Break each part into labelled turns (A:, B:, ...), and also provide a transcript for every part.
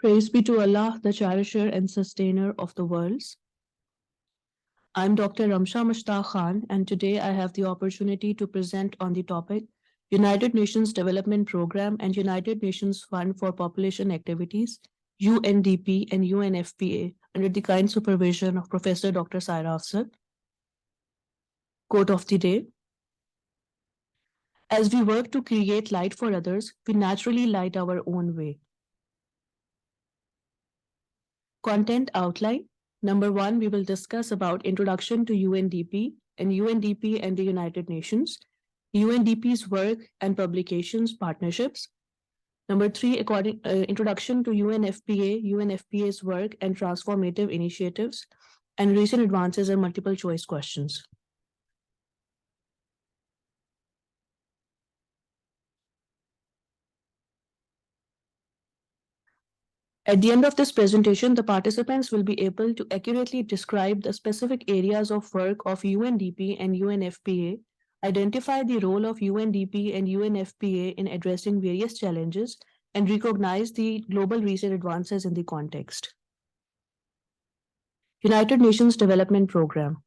A: Praise be to Allah, the cherisher and sustainer of the worlds. I'm Dr. Ramsha Mushtaq Khan, and today I have the opportunity to present on the topic United Nations Development Programme and United Nations Fund for Population Activities, UNDP and UNFPA, under the kind supervision of Professor Dr. Saira Afzal. Quote of the day. As we work to create light for others, we naturally light our own way. Content outline. Number 1, we will discuss about introduction to UNDP and UNDP and the United Nations, UNDP's work and publications partnerships. Number 3, introduction to UNFPA, UNFPA's work and transformative initiatives, and recent advances and multiple choice questions. At the end of this presentation, the participants will be able to accurately describe the specific areas of work of UNDP and UNFPA, identify the role of UNDP and UNFPA in addressing various challenges, and recognize the global recent advances in the context. United Nations Development Programme.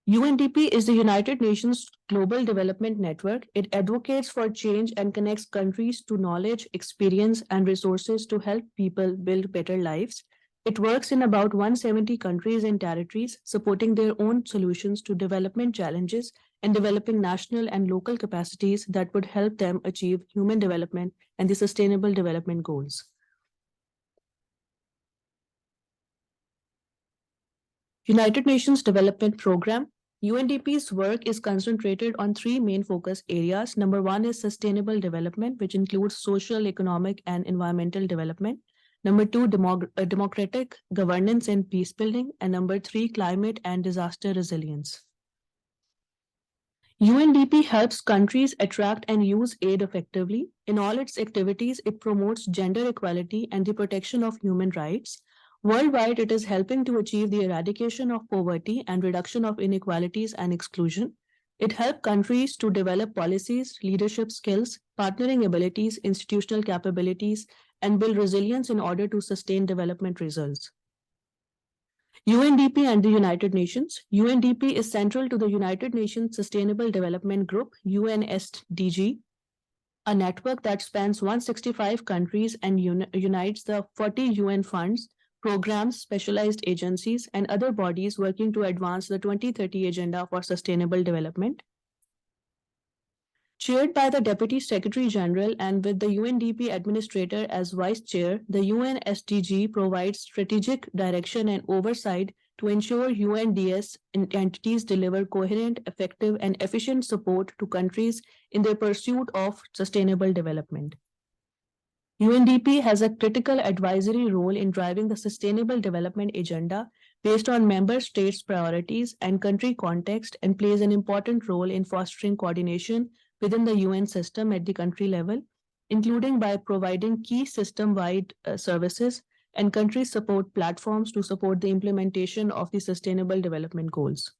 A: UNDP is the United Nations Global Development Network. It advocates for change and connects countries to knowledge, experience, and resources to help people build better lives. It works in about 170 countries and territories, supporting their own solutions to development challenges and developing national and local capacities that would help them achieve human development and the Sustainable Development Goals. United Nations Development Programme. UNDP's work is concentrated on 3 main focus areas. Number 1 is sustainable development, which includes social, economic, and environmental development. Number 2, democratic governance and peace building. And number 3, climate and disaster resilience. UNDP helps countries attract and use aid effectively. In all its activities, it promotes gender equality and the protection of human rights. Worldwide, it is helping to achieve the eradication of poverty and reduction of inequalities and exclusion. It helps countries to develop policies, leadership skills, partnering abilities, institutional capabilities, and build resilience in order to sustain development results. UNDP and the United Nations. UNDP is central to the United Nations Sustainable Development Group, UNSDG, a network that spans 165 countries and unites the 40 UN funds, programs, specialized agencies, and other bodies working to advance the 2030 Agenda for Sustainable Development. Chaired by the Deputy Secretary General and with the UNDP Administrator as Vice Chair, the UNSDG provides strategic direction and oversight to ensure UNDS entities deliver coherent, effective, and efficient support to countries in their pursuit of sustainable development. UNDP has a critical advisory role in driving the Sustainable Development Agenda based on member states' priorities and country context, and plays an important role in fostering coordination within the UN system at the country level, including by providing key system-wide services and country support platforms to support the implementation of the Sustainable Development Goals.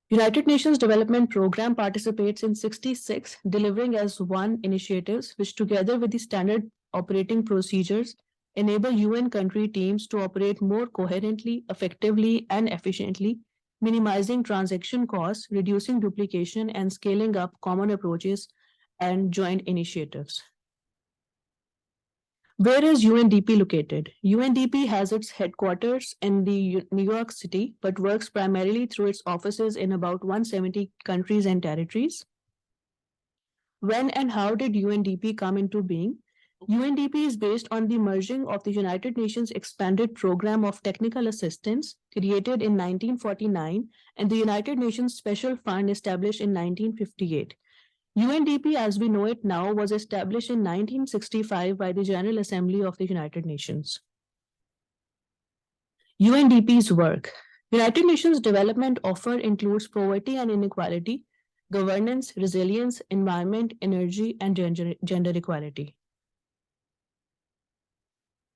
A: United Nations Development Programme participates in 66 delivering as one initiatives, which together with the standard operating procedures enable UN country teams to operate more coherently, effectively, and efficiently, minimizing transaction costs, reducing duplication, and scaling up common approaches and joint initiatives. Where is UNDP located? UNDP has its headquarters in New York City, but works primarily through its offices in about 170 countries and territories. When and how did UNDP come into being? UNDP is based on the merging of the United Nations Expanded Program of Technical Assistance, created in 1949, and the United Nations Special Fund, established in 1958. UNDP, as we know it now, was established in 1965 by the General Assembly of the United Nations. UNDP's work. United Nations Development Offer includes poverty and inequality, governance, resilience, environment, energy, and gender equality.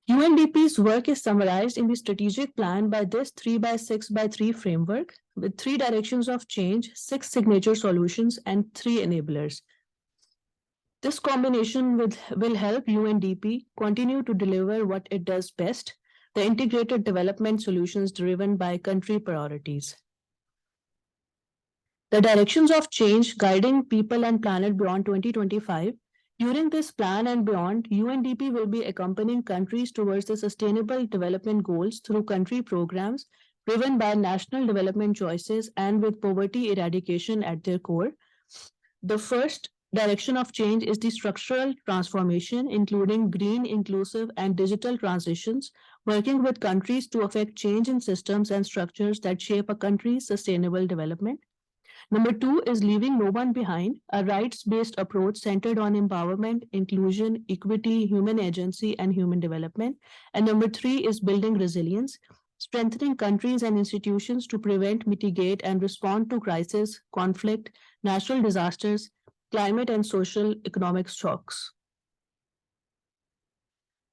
A: UNDP's work is summarized in the strategic plan by this 3x6x3 framework with 3 directions of change, 6 signature solutions, and 3 enablers. This combination will help UNDP continue to deliver what it does best, the integrated development solutions driven by country priorities. The directions of change guiding people and planet beyond 2025. During this plan and beyond, UNDP will be accompanying countries towards the sustainable development goals through country programs driven by national development choices and with poverty eradication at their core. The first direction of change is the structural transformation, including green, inclusive, and digital transitions, working with countries to affect change in systems and structures that shape a country's sustainable development. Number two is leaving no one behind, a rights based approach centered on empowerment, inclusion, equity, human agency, and human development. And number three is building resilience, strengthening countries and institutions to prevent, mitigate, and respond to crisis, conflict, natural disasters, climate, and social economic shocks.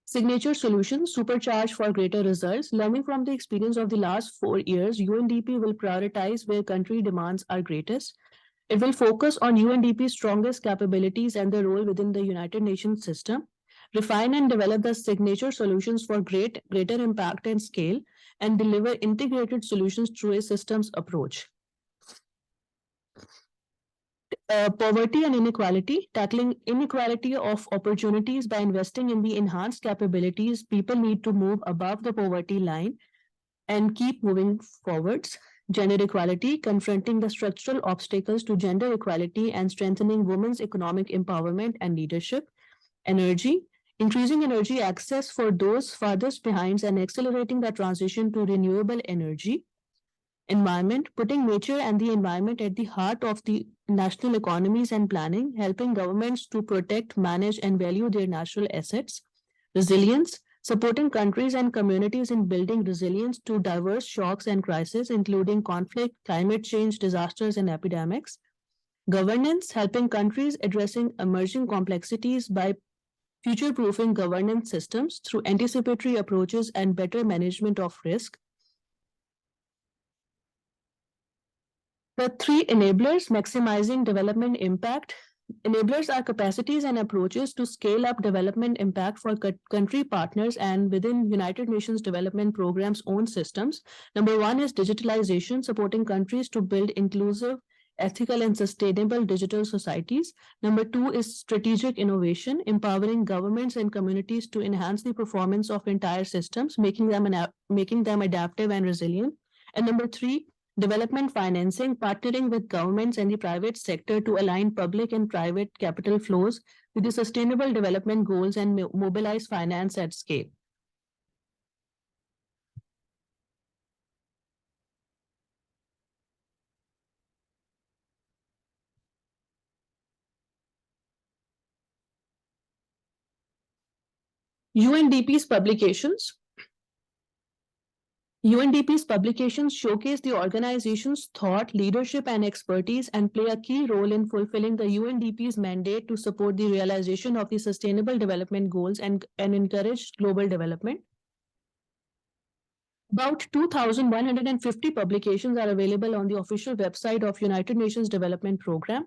A: Signature solutions supercharged for greater results. Learning from the experience of the last 4 years, UNDP will prioritize where country demands are greatest. It will focus on UNDP's strongest capabilities and their role within the United Nations system, refine and develop the signature solutions for greater impact and scale, and deliver integrated solutions through a systems approach. Poverty and inequality, tackling inequality of opportunities by investing in the enhanced capabilities people need to move above the poverty line and keep moving forwards. Gender equality, confronting the structural obstacles to gender equality and strengthening women's economic empowerment and leadership. Energy, increasing energy access for those farthest behind and accelerating the transition to renewable energy. Environment, putting nature and the environment at the heart of the national economies and planning, helping governments to protect, manage, and value their natural assets. Resilience, supporting countries and communities in building resilience to diverse shocks and crises, including conflict, climate change, disasters, and epidemics. Governance, helping countries addressing emerging complexities by future proofing governance systems through anticipatory approaches and better management of risk. The three enablers maximizing development impact. Enablers are capacities and approaches to scale up development impact for country partners and within United Nations Development Program's own systems. Number one is digitalization, supporting countries to build inclusive, ethical, and sustainable digital societies. Number two is strategic innovation, empowering governments and communities to enhance the performance of entire systems, making them adaptive and resilient. And number three, development financing, partnering with governments and the private sector to align public and private capital flows with the sustainable development goals and mobilize finance at scale. UNDP's publications. UNDP's publications showcase the organization's thought, leadership, and expertise and play a key role in fulfilling the UNDP's mandate to support the realization of the Sustainable Development Goals and encourage global development. About 2,150 publications are available on the official website of United Nations Development Program.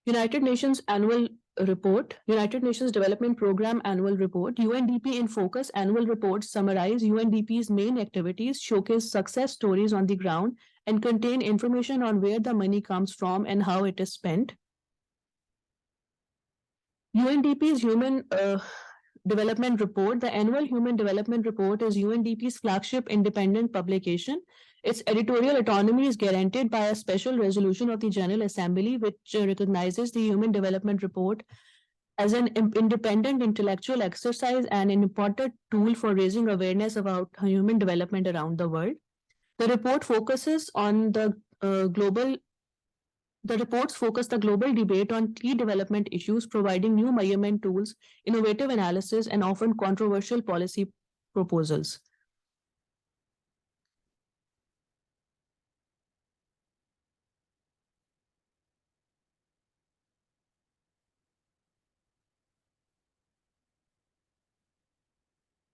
A: United Nations Annual Report, United Nations Development Program Annual Report, UNDP in Focus Annual Reports summarize UNDP's main activities, showcase success stories on the ground, and contain information on where the money comes from and how it is spent. UNDP's Human Development Report, the Annual Human Development Report is UNDP's flagship independent publication. Its editorial autonomy is guaranteed by a special resolution of the General Assembly, which recognizes the Human Development Report as an independent intellectual exercise and an important tool for raising awareness about human development around the world. The report focuses on the reports focus the global debate on key development issues, providing new measurement tools, innovative analysis, and often controversial policy proposals.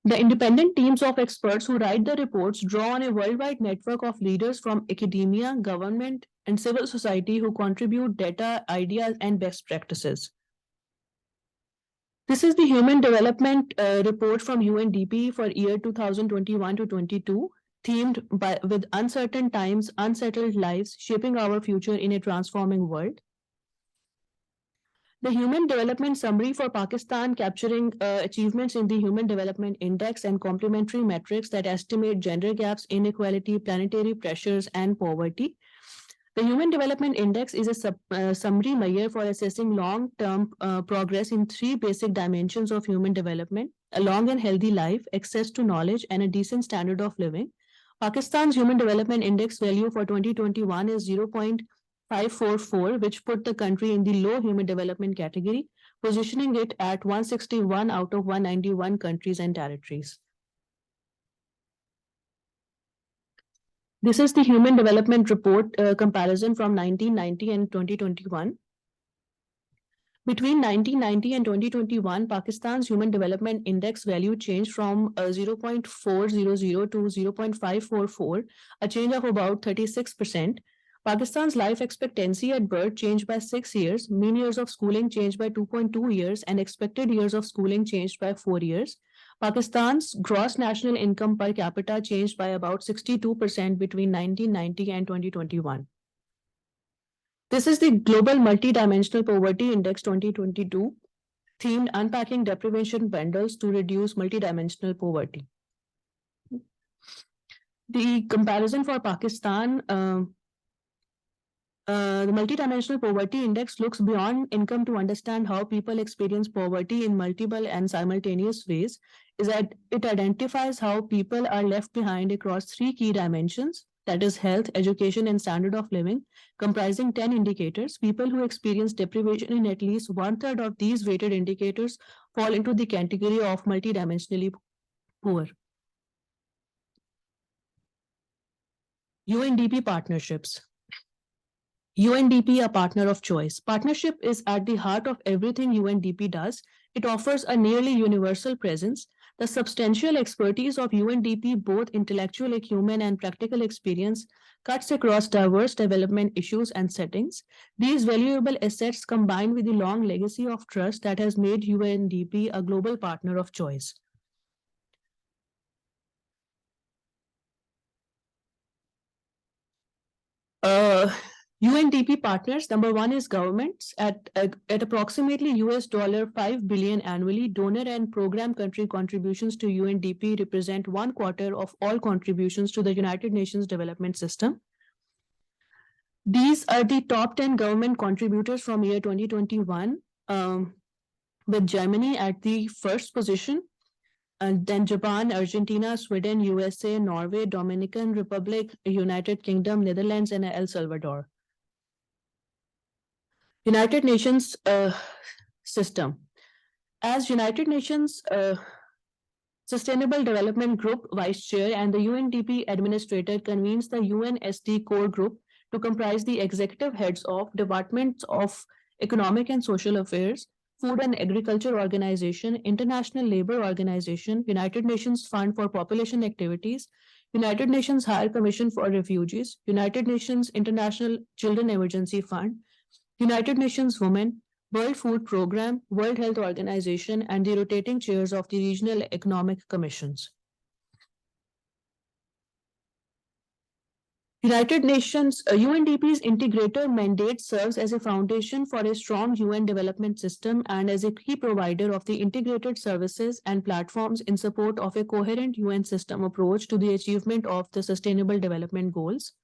A: The independent teams of experts who write the reports draw on a worldwide network of leaders from academia, government, and civil society who contribute data, ideas, and best practices. This is the Human Development Report from UNDP for year 2021 to 22, themed with uncertain times, unsettled lives, shaping our future in a transforming world. The Human Development Summary for Pakistan, capturing achievements in the Human Development Index and complementary metrics that estimate gender gaps, inequality, planetary pressures, and poverty. The Human Development Index is a summary measure for assessing long-term progress in three basic dimensions of human development: a long and healthy life, access to knowledge, and a decent standard of living. Pakistan's Human Development Index value for 2021 is 0.544, which put the country in the low human development category, positioning it at 161 out of 191 countries and territories. This is the Human Development Report comparison from 1990 and 2021. Between 1990 and 2021, Pakistan's Human Development Index value changed from 0.400 to 0.544, a change of about 36%. Pakistan's life expectancy at birth changed by 6 years, mean years of schooling changed by 2.2 years, and expected years of schooling changed by 4 years. Pakistan's gross national income per capita changed by about 62% between 1990 and 2021. This is the Global Multidimensional Poverty Index 2022, themed Unpacking Deprivation Bundles to Reduce Multidimensional Poverty. The comparison for Pakistan, the Multidimensional Poverty Index looks beyond income to understand how people experience poverty in multiple and simultaneous ways. Is that it identifies how people are left behind across three key dimensions, that is health, education, and standard of living, comprising 10 indicators. People who experience deprivation in at least one-third of these weighted indicators fall into the category of multidimensionally poor. UNDP partnerships. UNDP, a partner of choice. Partnership is at the heart of everything UNDP does. It offers a nearly universal presence. The substantial expertise of UNDP, both intellectual acumen and practical experience, cuts across diverse development issues and settings. These valuable assets combine with the long legacy of trust that has made UNDP a global partner of choice. UNDP partners, number one is governments at approximately $5 billion annually. Donor and program country contributions to UNDP represent 1/4 of all contributions to the United Nations Development System. These are the top 10 government contributors from year 2021, with Germany at the first position, and then Japan, Argentina, Sweden, USA, Norway, Dominican Republic, United Kingdom, Netherlands, and El Salvador. United Nations system. As United Nations Sustainable Development Group Vice Chair and the UNDP Administrator convenes the UNSD Core Group to comprise the executive heads of Departments of Economic and Social Affairs, Food and Agriculture Organization, International Labour Organization, United Nations Fund for Population Activities, United Nations High Commission for Refugees, United Nations International Children Emergency Fund, United Nations Women, World Food Programme, World Health Organization, and the rotating chairs of the regional economic commissions. United Nations UNDP's integrator mandate serves as a foundation for a strong UN development system and as a key provider of the integrated services and platforms in support of a coherent UN system approach to the achievement of the Sustainable Development Goals.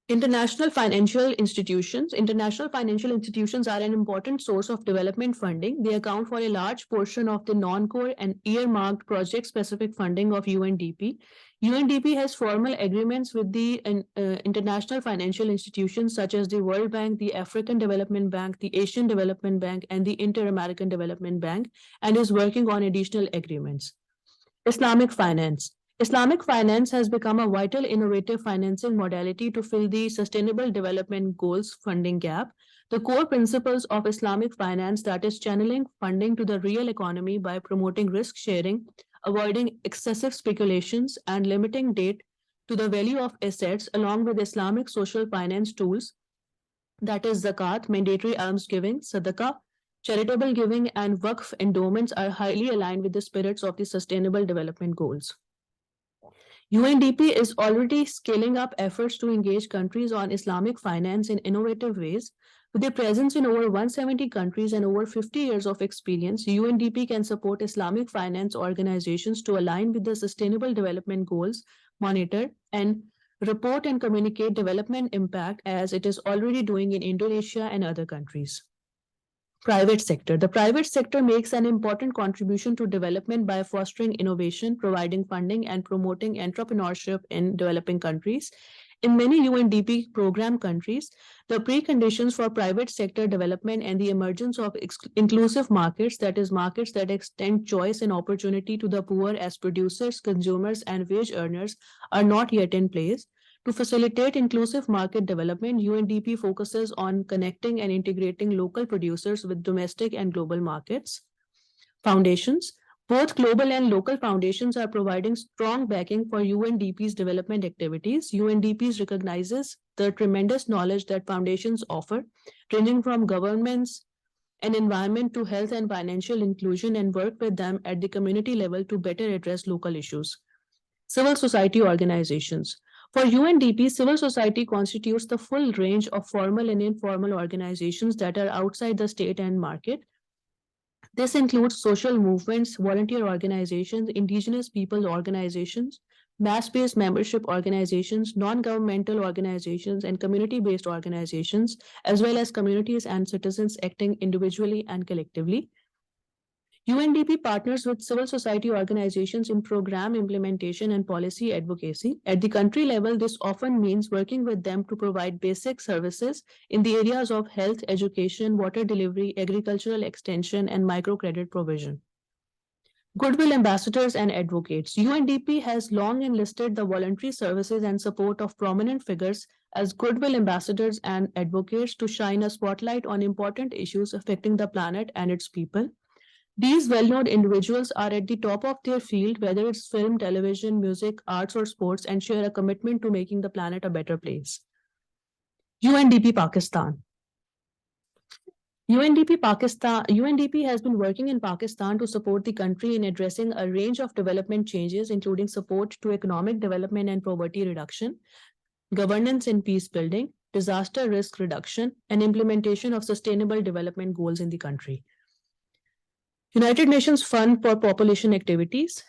A: International financial institutions. International financial institutions are an important source of development funding. They account for a large portion of the non-core and earmarked project-specific funding of UNDP. UNDP has formal agreements with the international financial institutions such as the World Bank, the African Development Bank, the Asian Development Bank, and the Inter-American Development Bank, and is working on additional agreements. Islamic finance. Islamic finance has become a vital innovative financing modality to fill the Sustainable Development Goals funding gap. The core principles of Islamic finance, that is channeling funding to the real economy by promoting risk sharing, avoiding excessive speculations, and limiting debt to the value of assets, along with Islamic social finance tools, that is zakat, mandatory almsgiving, sadaqah, charitable giving, and waqf endowments are highly aligned with the spirits of the Sustainable Development Goals. UNDP is already scaling up efforts to engage countries on Islamic finance in innovative ways. With a presence in over 170 countries and over 50 years of experience, UNDP can support Islamic finance organizations to align with the Sustainable Development Goals, monitor and report and communicate development impact as it is already doing in Indonesia and other countries. Private sector. The private sector makes an important contribution to development by fostering innovation, providing funding, and promoting entrepreneurship in developing countries. In many UNDP program countries, the preconditions for private sector development and the emergence of inclusive markets, that is, markets that extend choice and opportunity to the poor as producers, consumers, and wage earners, are not yet in place. To facilitate inclusive market development, UNDP focuses on connecting and integrating local producers with domestic and global markets. Foundations. Both global and local foundations are providing strong backing for UNDP's development activities. UNDP recognizes the tremendous knowledge that foundations offer, ranging from governments and environment to health and financial inclusion, and work with them at the community level to better address local issues. Civil society organizations. For UNDP, civil society constitutes the full range of formal and informal organizations that are outside the state and market. This includes social movements, volunteer organizations, indigenous people organizations, mass-based membership organizations, non-governmental organizations, and community-based organizations, as well as communities and citizens acting individually and collectively. UNDP partners with civil society organizations in program implementation and policy advocacy. At the country level, this often means working with them to provide basic services in the areas of health, education, water delivery, agricultural extension, and microcredit provision. Goodwill ambassadors and advocates. UNDP has long enlisted the voluntary services and support of prominent figures as goodwill ambassadors and advocates to shine a spotlight on important issues affecting the planet and its people. These well-known individuals are at the top of their field, whether it's film, television, music, arts, or sports, and share a commitment to making the planet a better place. UNDP Pakistan. UNDP has been working in Pakistan to support the country in addressing a range of development changes, including support to economic development and poverty reduction, governance and peace building, disaster risk reduction, and implementation of sustainable development goals in the country. United Nations Fund for Population Activities.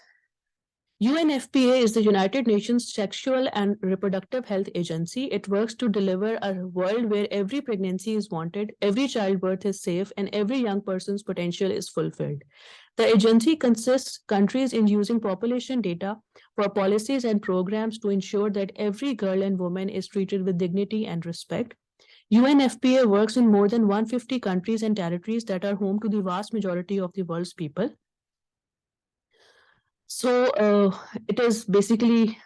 A: UNFPA is the United Nations Sexual and Reproductive Health Agency. It works to deliver a world where every pregnancy is wanted, every childbirth is safe, and every young person's potential is fulfilled. The agency consists countries in using population data for policies and programs to ensure that every girl and woman is treated with dignity and respect. UNFPA works in more than 150 countries and territories that are home to the vast majority of the world's people. So it is basically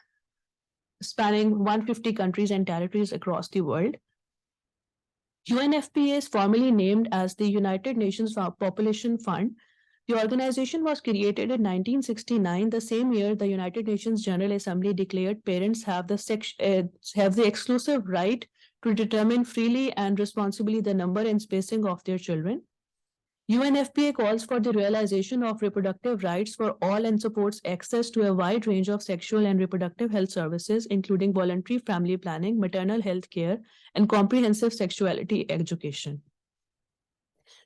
A: spanning 150 countries and territories across the world. UNFPA is formally named as the United Nations Population Fund. The organization was created in 1969, the same year the United Nations General Assembly declared parents have the exclusive right to determine freely and responsibly the number and spacing of their children. UNFPA calls for the realization of reproductive rights for all and supports access to a wide range of sexual and reproductive health services, including voluntary family planning, maternal health care, and comprehensive sexuality education.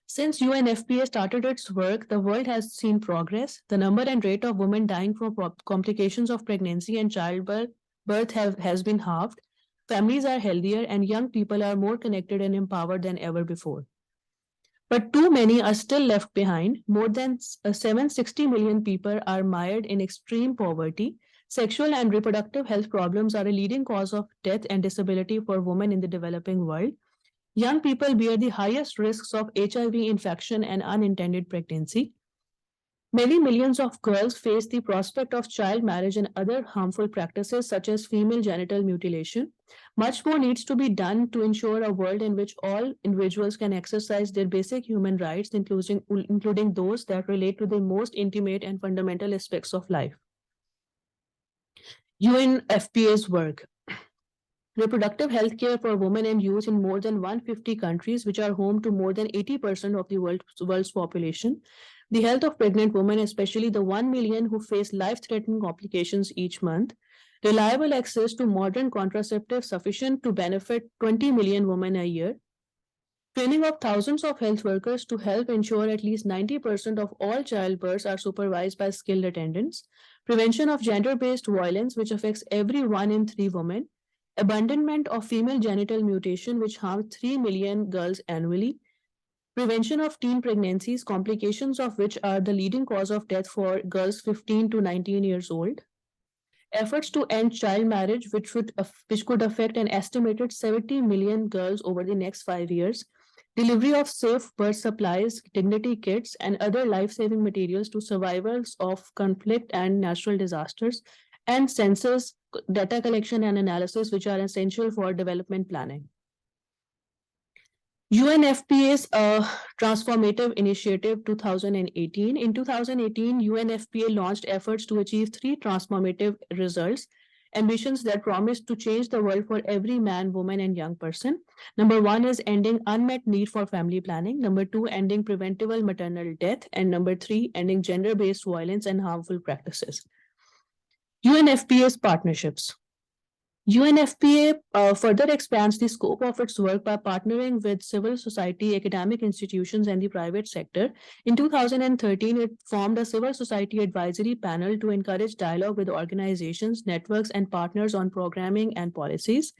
A: Since UNFPA started its work, the world has seen progress. The number and rate of women dying from complications of pregnancy and childbirth has been halved. Families are healthier and young people are more connected and empowered than ever before. But too many are still left behind. More than 760 million people are mired in extreme poverty. Sexual and reproductive health problems are a leading cause of death and disability for women in the developing world. Young people bear the highest risks of HIV infection and unintended pregnancy. Many millions of girls face the prospect of child marriage and other harmful practices such as female genital mutilation. Much more needs to be done to ensure a world in which all individuals can exercise their basic human rights, including those that relate to the most intimate and fundamental aspects of life. UNFPA's work. Reproductive health care for women and youth in more than 150 countries, which are home to more than 80% of the world's population. The health of pregnant women, especially the 1 million who face life threatening complications each month. Reliable access to modern contraceptives sufficient to benefit 20 million women a year. Training of thousands of health workers to help ensure at least 90% of all childbirths are supervised by skilled attendants. Prevention of gender based violence, which affects every 1 in 3 women. Abandonment of female genital mutation, which harms 3 million girls annually. Prevention of teen pregnancies, complications of which are the leading cause of death for girls 15 to 19 years old. Efforts to end child marriage, which could affect an estimated 70 million girls over the next 5 years. Delivery of safe birth supplies, dignity kits, and other life saving materials to survivors of conflict and natural disasters, and census, data collection, and analysis, which are essential for development planning. UNFPA's Transformative Initiative 2018. In 2018, UNFPA launched efforts to achieve 3 transformative results, ambitions that promise to change the world for every man, woman, and young person. Number 1 is ending unmet need for family planning. Number 2, ending preventable maternal death. And number 3, ending gender-based violence and harmful practices. UNFPA's partnerships. UNFPA further expands the scope of its work by partnering with civil society, academic institutions, and the private sector. In 2013, it formed a civil society advisory panel to encourage dialogue with organizations, networks, and partners on programming and policies.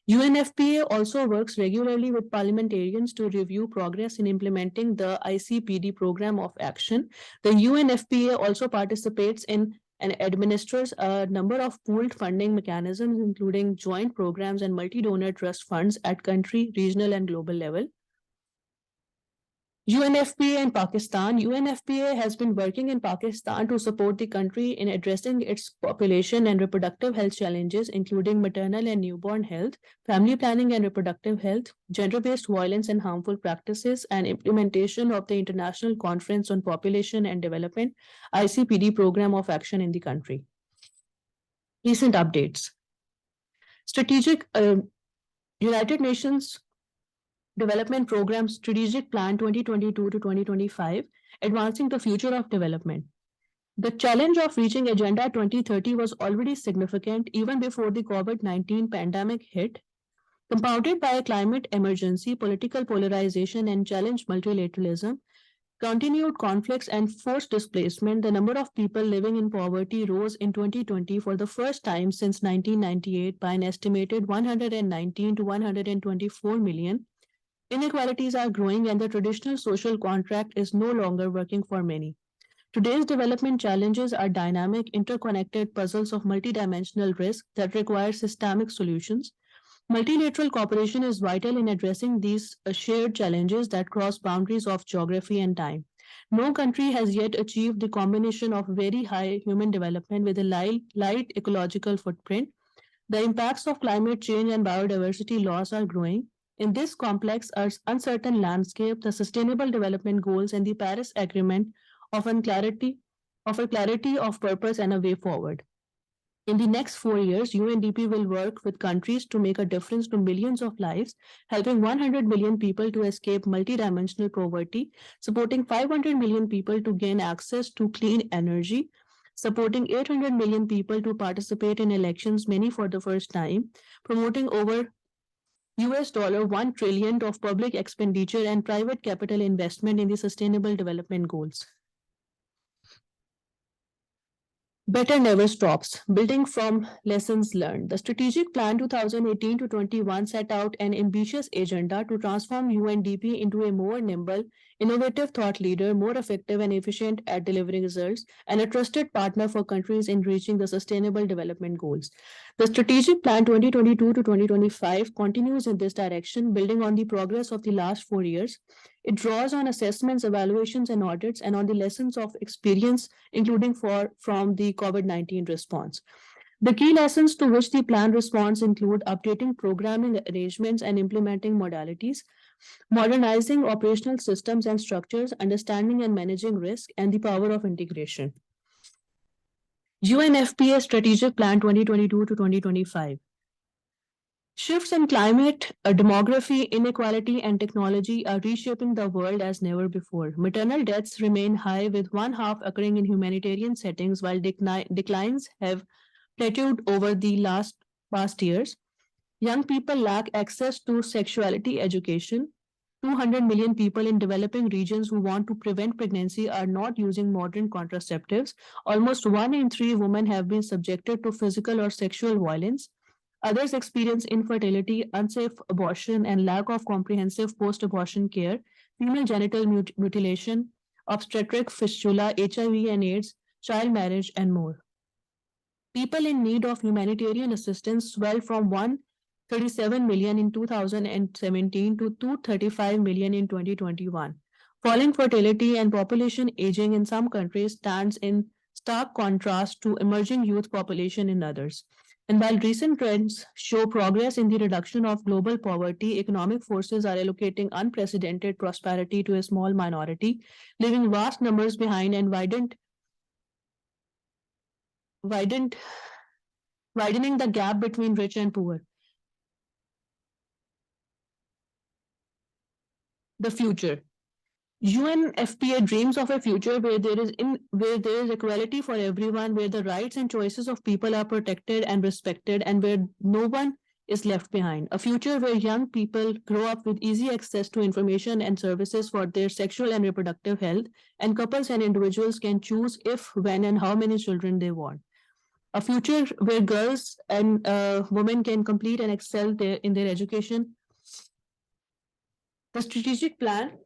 A: UNFPA also works regularly with parliamentarians to review progress in implementing the ICPD program of action. The UNFPA also participates in and administers a number of pooled funding mechanisms, including joint programs and multi-donor trust funds at country, regional, and global level. UNFPA in Pakistan. UNFPA has been working in Pakistan to support the country in addressing its population and reproductive health challenges, including maternal and newborn health, family planning and reproductive health, gender-based violence and harmful practices, and implementation of the International Conference on Population and Development, ICPD program of action in the country. Recent updates. Strategic United Nations Development Program Strategic Plan 2022 to 2025, Advancing the Future of Development. The challenge of reaching Agenda 2030 was already significant even before the COVID-19 pandemic hit. Compounded by a climate emergency, political polarization, and challenged multilateralism, continued conflicts, and forced displacement, the number of people living in poverty rose in 2020 for the first time since 1998 by an estimated 119 to 124 million. Inequalities are growing, and the traditional social contract is no longer working for many. Today's development challenges are dynamic, interconnected puzzles of multidimensional risk that require systemic solutions. Multilateral cooperation is vital in addressing these shared challenges that cross boundaries of geography and time. No country has yet achieved the combination of very high human development with a light ecological footprint. The impacts of climate change and biodiversity loss are growing. In this complex, uncertain landscape, the Sustainable Development Goals and the Paris Agreement offer clarity of purpose and a way forward. In the next 4 years, UNDP will work with countries to make a difference to millions of lives, helping 100 million people to escape multidimensional poverty, supporting 500 million people to gain access to clean energy, supporting 800 million people to participate in elections, many for the first time, promoting over $1 trillion of public expenditure and private capital investment in the Sustainable Development Goals. Better never stops, building from lessons learned. The Strategic Plan 2018 to 21 set out an ambitious agenda to transform UNDP into a more nimble, innovative thought leader, more effective and efficient at delivering results, and a trusted partner for countries in reaching the Sustainable Development Goals. The Strategic Plan 2022 to 2025 continues in this direction, building on the progress of the last 4 years. It draws on assessments, evaluations, and audits, and on the lessons of experience, including from the COVID-19 response. The key lessons to which the plan responds include updating programming arrangements and implementing modalities, modernizing operational systems and structures, understanding and managing risk, and the power of integration. UNFPA Strategic Plan 2022 to 2025. Shifts in climate, demography, inequality, and technology are reshaping the world as never before. Maternal deaths remain high, with one half occurring in humanitarian settings, while declines have plateaued over the past years. Young people lack access to sexuality education. 200 million people in developing regions who want to prevent pregnancy are not using modern contraceptives. Almost 1 in 3 women have been subjected to physical or sexual violence. Others experience infertility, unsafe abortion, and lack of comprehensive post abortion care, female genital mutilation, obstetric fistula, HIV and AIDS, child marriage, and more. People in need of humanitarian assistance swelled from 137 million in 2017 to 235 million in 2021. Falling fertility and population aging in some countries stands in stark contrast to emerging youth population in others. And while recent trends show progress in the reduction of global poverty, economic forces are allocating unprecedented prosperity to a small minority, leaving vast numbers behind and widening the gap between rich and poor. The future. UNFPA dreams of a future where there is equality for everyone, where the rights and choices of people are protected and respected, and where no one is left behind. A future where young people grow up with easy access to information and services for their sexual and reproductive health, and couples and individuals can choose if, when, and how many children they want. A future where girls and women can complete and excel in their education. The strategic plan.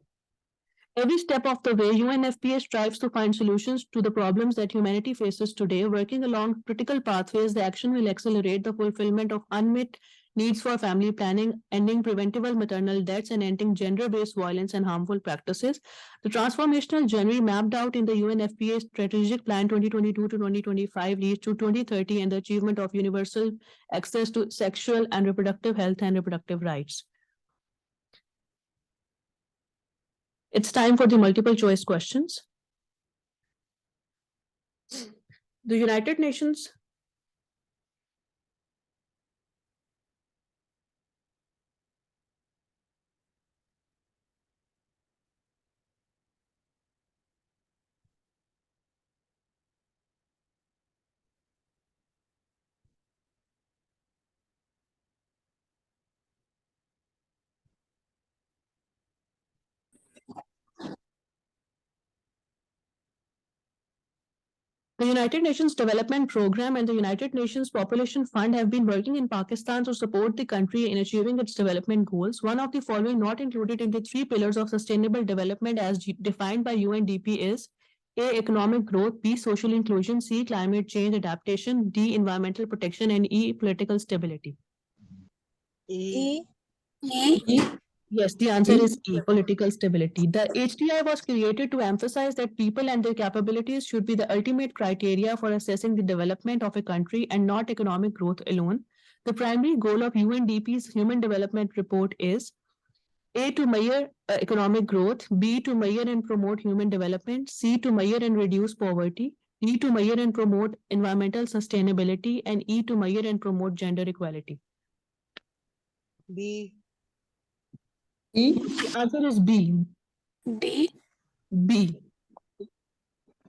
A: Every step of the way, UNFPA strives to find solutions to the problems that humanity faces today. Working along critical pathways, the action will accelerate the fulfillment of unmet needs for family planning, ending preventable maternal deaths, and ending gender-based violence and harmful practices. The transformational journey mapped out in the UNFPA Strategic Plan 2022 to 2025 leads to 2030 and the achievement of universal access to sexual and reproductive health and reproductive rights. It's time for the multiple choice questions. The United Nations The United Nations Development Programme and the United Nations Population Fund have been working in Pakistan to support the country in achieving its development goals. One of the following not included in the 3 pillars of sustainable development as defined by UNDP is A. Economic growth, B. Social inclusion, C. Climate change adaptation, D. Environmental protection, and E. Political stability.
B: E.
A: Yes, the answer is E, political stability. The HDI was created to emphasize that people and their capabilities should be the ultimate criteria for assessing the development of a country and not economic growth alone. The primary goal of UNDP's Human Development Report is A, to measure economic growth, B, to measure and promote human development, C, to measure and reduce poverty, D, to measure and promote environmental sustainability, and E, to measure and promote gender equality.
B: B.
A: The answer is B.
C: D.
A: B.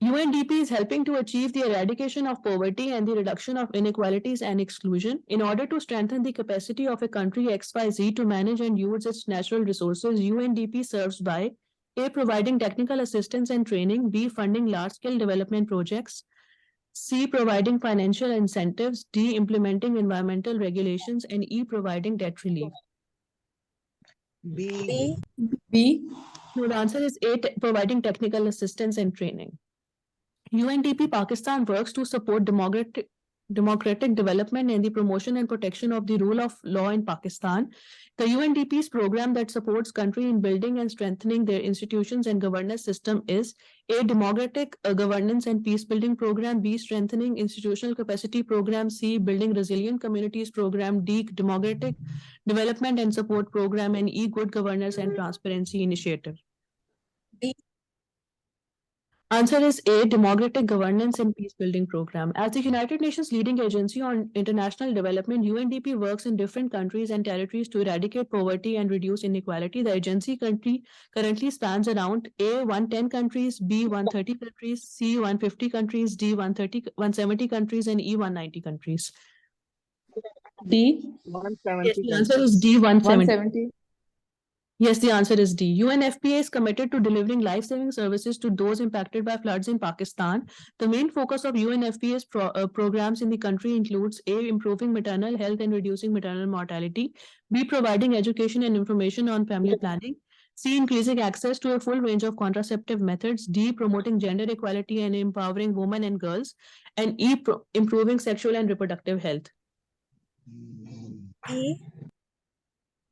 A: UNDP is helping to achieve the eradication of poverty and the reduction of inequalities and exclusion. In order to strengthen the capacity of a country XYZ to manage and use its natural resources, UNDP serves by A. Providing technical assistance and training, B. Funding large-scale development projects, C. Providing financial incentives, D. Implementing environmental regulations, and E. Providing debt relief.
B: B.
C: B.
A: So the answer is A. Providing technical assistance and training. UNDP Pakistan works to support democratic development and the promotion and protection of the rule of law in Pakistan. The UNDP's program that supports country in building and strengthening their institutions and governance system is A. Democratic governance and peace building program, B. Strengthening institutional capacity program, C. Building resilient communities program, D. Democratic development and support program, and E. Good governance and transparency initiative.
B: D.
A: Answer is A, Democratic Governance and Peace Building Program. As the United Nations leading agency on international development, UNDP works in different countries and territories to eradicate poverty and reduce inequality. The agency currently spans around A, 110 countries, B, 130 countries, C, 150 countries, D, 170 countries, and E, 190 countries.
C: D.
B: 170
A: Yes, the answer is D, 170.
C: 170.
A: Yes, the answer is D. UNFPA is committed to delivering life-saving services to those impacted by floods in Pakistan. The main focus of UNFPA's programs in the country includes A. Improving maternal health and reducing maternal mortality, B. Providing education and information on family planning, C. Increasing access to a full range of contraceptive methods, D. Promoting gender equality and empowering women and girls, and E. Improving sexual and reproductive health.
B: E.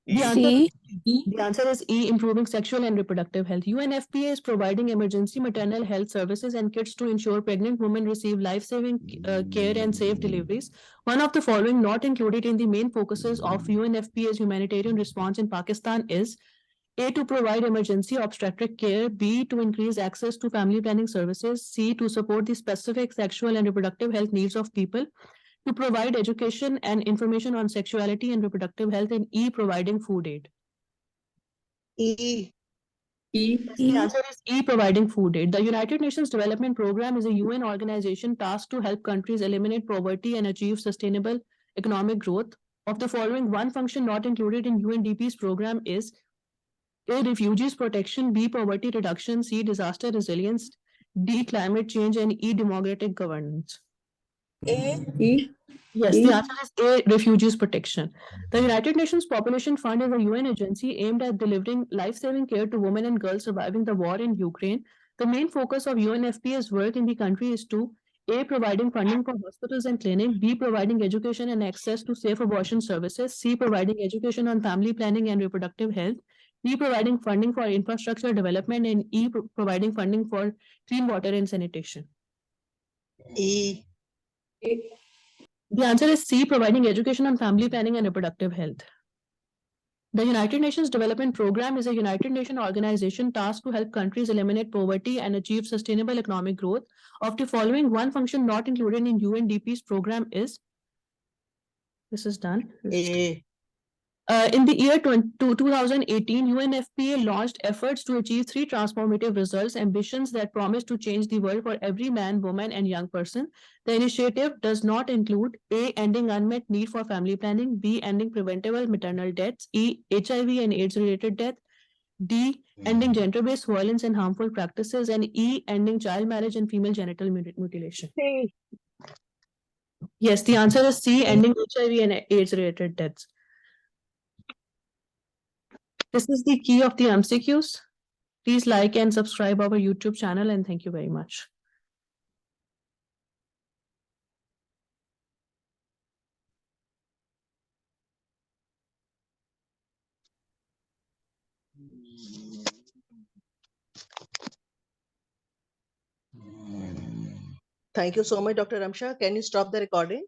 A: The answer
C: C.
A: The answer is E, improving sexual and reproductive health. UNFPA is providing emergency maternal health services and kits to ensure pregnant women receive life-saving care and safe deliveries. One of the following not included in the main focuses of UNFPA's humanitarian response in Pakistan is A, to provide emergency obstetric care, B, to increase access to family planning services, C, to support the specific sexual and reproductive health needs of people, to provide education and information on sexuality and reproductive health, and E, providing food aid.
B: E.
C: E.
A: The answer is E, providing food aid. The United Nations Development Program is a UN organization tasked to help countries eliminate poverty and achieve sustainable economic growth. Of the following, one function not included in UNDP's program is A, refugees protection, B, poverty reduction, C, disaster resilience, D, climate change, and E, democratic governance.
B: A.
C: E.
A: Yes,
C: E.
A: the answer is A, refugees protection. The United Nations Population Fund is a UN agency aimed at delivering life-saving care to women and girls surviving the war in Ukraine. The main focus of UNFPA's work in the country is to A, providing funding for hospitals and clinics, B, providing education and access to safe abortion services, C, providing education on family planning and reproductive health, D, providing funding for infrastructure development, and E, providing funding for clean water and sanitation.
B: E.
A: The answer is C, providing education on family planning and reproductive health. The United Nations Development Program is a United Nations organization tasked to help countries eliminate poverty and achieve sustainable economic growth. Of the following, one function not included in UNDP's program is, this is done.
B: A.
A: In the year 2018, UNFPA launched efforts to achieve three transformative results, ambitions that promise to change the world for every man, woman, and young person. The initiative does not include A, ending unmet need for family planning, B, ending preventable maternal deaths, E, HIV and AIDS-related death, D, ending gender-based violence and harmful practices, and E, ending child marriage and female genital mutilation.
B: C.
A: Yes, the answer is C, ending HIV and AIDS-related deaths. This is the key of the MCQs. Please like and subscribe our YouTube channel, and thank you very much.
B: Thank you so much, Dr. Ramsha. Can you stop the recording?